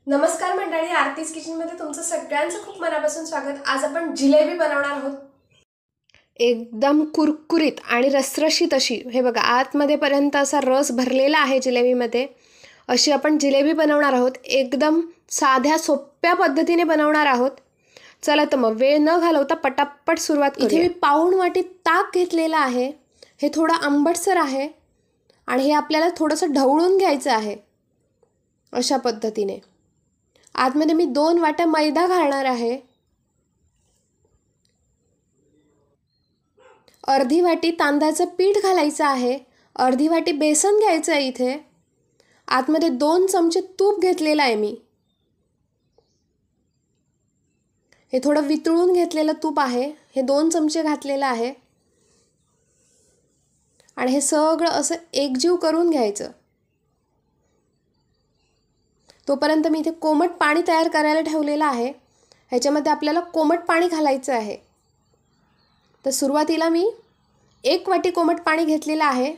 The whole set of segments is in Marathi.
नमस्कार मंडळी, आरतीज किचनमध्ये तुमचं सगळ्यांचं खूप मनापासून स्वागत। आज आपण जिलेबी बनवणार आहोत। एकदम कुरकुरीत आणि रसरशीत अशी, हे बघा आतमध्ये पर्यंत असा रस भरलेला आहे जिलेबीमध्ये। अशी आपण जिलेबी बनवणार आहोत। एकदम साध्या सोप्या पद्धतीने बनवणार आहोत। चला तर मग वेळ न घालवता पटापट सुरुवात करूया। इथे मी पाऊण वाटी ताक घेतलेला आहे। हे थोडं आंबटसर आहे आणि हे आपल्याला थोडंसं ढवळून घ्यायचं आहे अशा पद्धतीने। आतमध्ये मी 2 वाट्या मैदा घालणार आहे। अर्धी वाटी तांदळाचं पीठ घालायचं आहे। अर्धी वाटी बेसन घ्यायचं आहे। इथे आतमध्ये 2 चमचे तूप घेतलेलं आहे मी। हे थोडं वितळून घेतलेलं तूप आहे। हे 2 चमचे घातलेलं आहे आणि हे सगळं असं एकजीव करून घ्यायचं। तोपर्यंत मी इथे कोमट पाणी तयार करायला ठेवलेलं आहे। ह्याच्यामध्ये आपल्याला कोमट पाणी घालायचं आहे। तर सुरुवातीला मी 1 वाटी कोमट पाणी घेतलेलं आहे।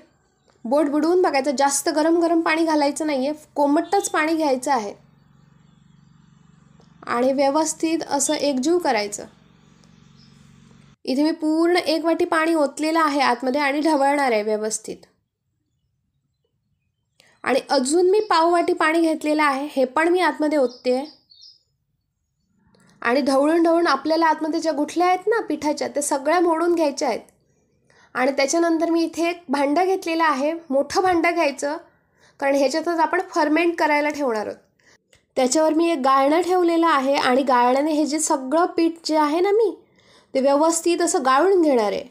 बोट बुडवून बघायचं, जास्त गरम पाणी घालायचं नाहीये, कोमटच पाणी घ्यायचं आहे आणि व्यवस्थित असं एकजीव करायचं। इथे मी पूर्ण 1 वाटी पाणी ओतलेलं आहे आतमध्ये आणि ढवळणार आहे व्यवस्थित। आणि अजून मी पाव वाटी पाणी घेतलेलं आहे, हे पण मी आतमध्ये ओतते आणि ढवळून आपल्याला आतमध्ये ज्या गुठल्या आहेत ना पिठाच्या, ते सगळ्या मोडून घ्यायच्या आहेत। आणि त्याच्यानंतर मी इथे एक भांडं घेतलेलं आहे। मोठं भांडं घ्यायचं, कारण ह्याच्यातच आपण फर्मेंट करायला ठेवणार आहोत। त्याच्यावर मी एक गाळणं ठेवलेलं आहे आणि गाळण्याने हे जे सगळं पीठ जे आहे ना मी ते व्यवस्थित असं गाळून घेणार आहे।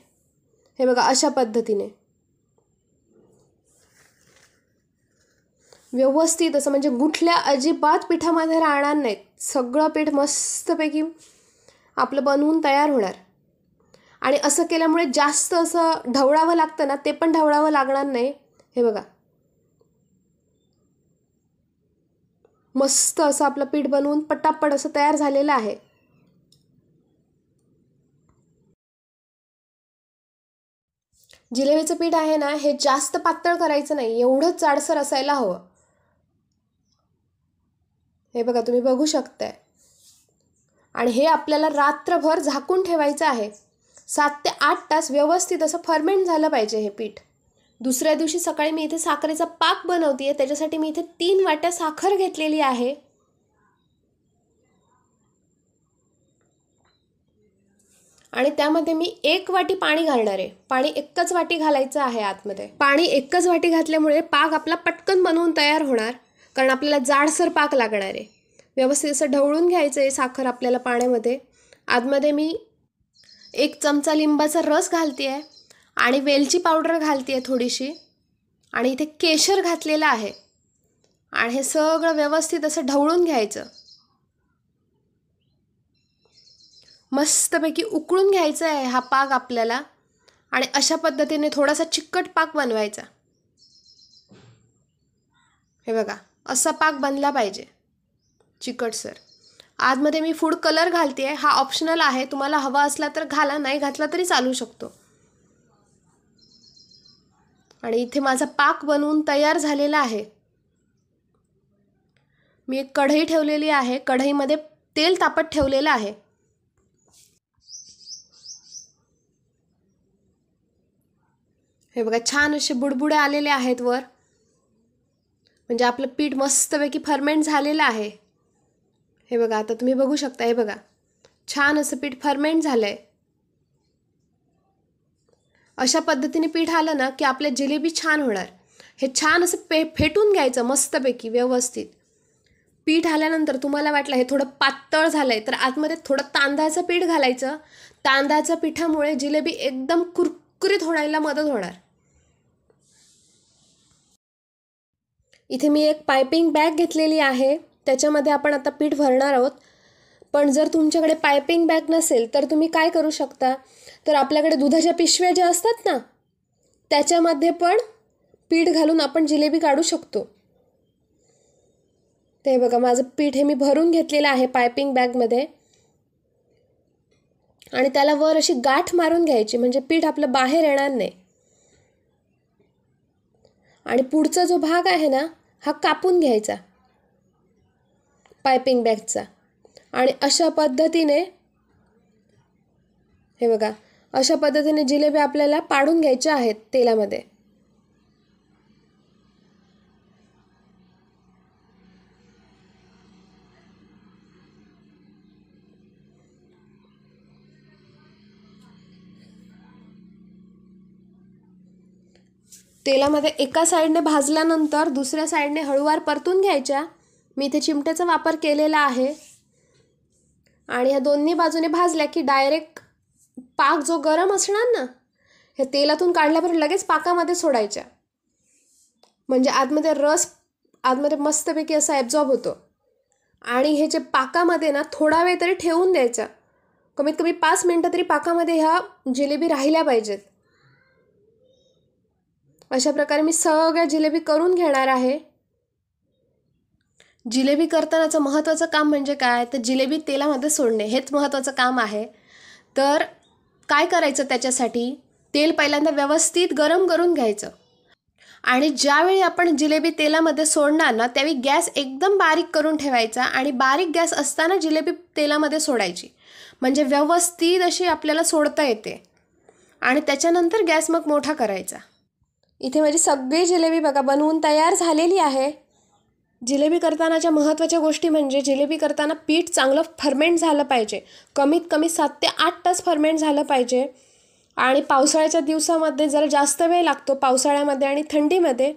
हे बघा अशा पद्धतीने व्यवस्थित असं, म्हणजे गुठल्या अजिबात पिठामध्ये राहणार नाहीत। सगळं पीठ मस्तपैकी आपलं बनवून तयार होणार। आणि असं केल्यामुळे जास्त असं ढवळावं लागतं ना, ते पण ढवळावं लागणार नाही। हे बघा मस्त असं आपलं पीठ बनवून पटापट असं तयार झालेलं आहे। जिलेबीचं पीठ आहे ना, हे जास्त पातळ करायचं नाही, एवढंच जाडसर असायला हवं। हे बघा तुम्ही बघू शकताय। आणि हे आपल्याला रात्रभर झाकून ठेवायचं आहे। 7 ते 8 तास व्यवस्थित असं फर्मेंट झालं पाहिजे हे पीठ। दुसऱ्या दिवशी सकाळी मी इथे साखरेचा पाक बनवतेय। त्याच्यासाठी मी इथे 3 वाट्या साखर घेतलेली आहे आणि त्यामध्ये मी 1 वाटी पाणी घालणार आहे। पाणी 1च वाटी घालायचं आहे आतमध्ये। पाणी 1च वाटी घातल्यामुळे पाक आपला पटकन बनवून तयार होणार, कारण आपल्याला जाडसर पाक लागणार आहे। व्यवस्थित असं ढवळून घ्यायचं आहे साखर आपल्याला पाण्यामध्ये। आतमध्ये मी 1 चमचा लिंबाचा रस घालते आहे आणि वेलची पावडर घालते आहे थोडीशी, आणि इथे केशर घातलेलं आहे आणि हे सगळं व्यवस्थित असं ढवळून घ्यायचं। मस्तपैकी उकळून घ्यायचं आहे हा पाक आपल्याला आणि अशा पद्धतीने थोडासा चिकट पाक बनवायचा। हे बघा असा पाक बनला पाहिजे, चिकटसर। आतमध्ये मी फूड कलर घालते आहे, हा ऑप्शनल आहे, तुम्हाला हवा असला तर घाला, नाही घातला तरी चालू शकतो। आणि इथे माझा पाक बनवून तयार झालेला आहे। मी एक कढई ठेवलेली आहे, कढईमध्ये तेल तापत ठेवलेलं आहे। हे बघा छान असे बुडबुडे आलेले आहेत वर, म्हणजे आपलं पीठ मस्तपैकी फर्मेंट झालेलं आहे। हे बघा आता तुम्ही बघू शकता, हे बघा छान असं पीठ फर्मेंट झालंय। अशा पद्धतीने पीठ आलं ना की आपल्या जिलेबी छान होणार। हे छान असं फेटून घ्यायचं मस्तपैकी व्यवस्थित। पीठ आल्यानंतर तुम्हाला वाटलं हे थोडं पातळ झालंय, तर आतमध्ये थोडं तांदळाचं पीठ घालायचं। तांदळाच्या पिठामुळे जिलेबी एकदम कुरकुरीत होण्याला मदत होणार। इथे मी एक पायपिंग बॅग घेतलेली आहे, त्याच्यामध्ये आपण आता पीठ भरणार आहोत। पण जर तुमच्याकडे पायपिंग बॅग नसेल तर तुम्ही काय करू शकता, तर आपल्याकडे दुधाच्या पिशव्या ज्या असतात ना, त्याच्यामध्ये पण पीठ घालून आपण जिलेबी काढू शकतो। ते बघा माझं पीठ हे मी भरून घेतलेलं आहे पायपिंग बॅगमध्ये आणि त्याला वर अशी गाठ मारून घ्यायची, म्हणजे पीठ आपलं बाहेर येणार नाही। आणि पुढचा जो भाग आहे ना, हा कापून घ्यायचा। पायपिंग बॅगचा. आणि अशा पद्धतीने हे बघा, अशा पद्धतीने जिलेबी आपल्याला पाडून घ्यायच्या आहेत तेलामध्ये. तेलामध्ये एका साईडने भाजल्यानंतर दुसऱ्या साईडने हळूवार परतून घ्यायच्या. मी इथे चिमट्याचा वापर केलेला आहे. आणि ह्या दोन्ही बाजूने भाजल्या की डायरेक्ट पाक जो गरम असणार ना, हे तेलातून काढल्यावर लगेच पाकामध्ये सोडायच्या. म्हणजे आतमध्ये मस्तपैकी असा ॲब्झॉर्ब होतो. आणि हे जे पाकामध्ये ना थोडा वेळ तरी ठेवून द्यायचा. कमीत कमी 5 मिनटं तरी पाकामध्ये ह्या जिलेबी राहिल्या पाहिजेत. अशा प्रकारे मी सगळ्या जिलेबी करून घेणार आहे. जिलेबी करतानाचं महत्त्वाचं काम म्हणजे काय, तर जिलेबी तेलामध्ये सोडणे हेच महत्त्वाचं काम आहे. तर काय करायचं, त्याच्यासाठी तेल पहिल्यांदा व्यवस्थित गरम करून घ्यायचं. आणि ज्यावेळी आपण जिलेबी तेलामध्ये सोडणार ना, त्यावेळी गॅस एकदम बारीक करून ठेवायचा. आणि बारीक गॅस असताना जिलेबी तेलामध्ये सोडायची, म्हणजे व्यवस्थित अशी आपल्याला सोडता येते. आणि त्याच्यानंतर गॅस मग मोठा करायचा. इथे माझी सगळी जिलेबी बघा बनवून तयार झालेली आहे. जिलेबी करतानाच्या महत्त्वाच्या गोष्टी म्हणजे जिलेबी करताना पीठ चांगलं फर्मेंट झालं पाहिजे. कमीत कमी 7 ते 8 तास फर्मेंट झालं पाहिजे. आणि पावसाळ्याच्या दिवसामध्ये जरा जास्त वेळ लागतो, पावसाळ्यामध्ये आणि थंडीमध्ये,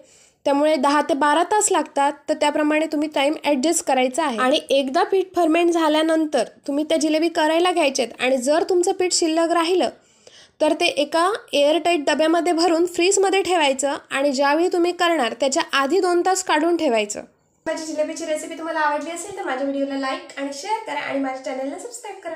त्यामुळे 10 ते 12 तास लागतात. तर त्याप्रमाणे तुम्ही टाईम ॲडजस्ट करायचा आहे. आणि एकदा पीठ फर्मेंट झाल्यानंतर तुम्ही त्या जिलेबी करायला घ्यायचेत. आणि जर तुमचं पीठ शिल्लक राहिलं तर ते एका एअरटाईट डब्यामध्ये भरून फ्रीजमध्ये ठेवायचं. आणि ज्यावेळी तुम्ही करणार त्याच्या आधी 2 तास काढून ठेवायचं. माझी जिलेबीची रेसिपी तुम्हाला आवडली असेल तर माझ्या व्हिडिओला लाईक आणि शेअर करा आणि माझ्या चॅनलला सबस्क्राईब करा.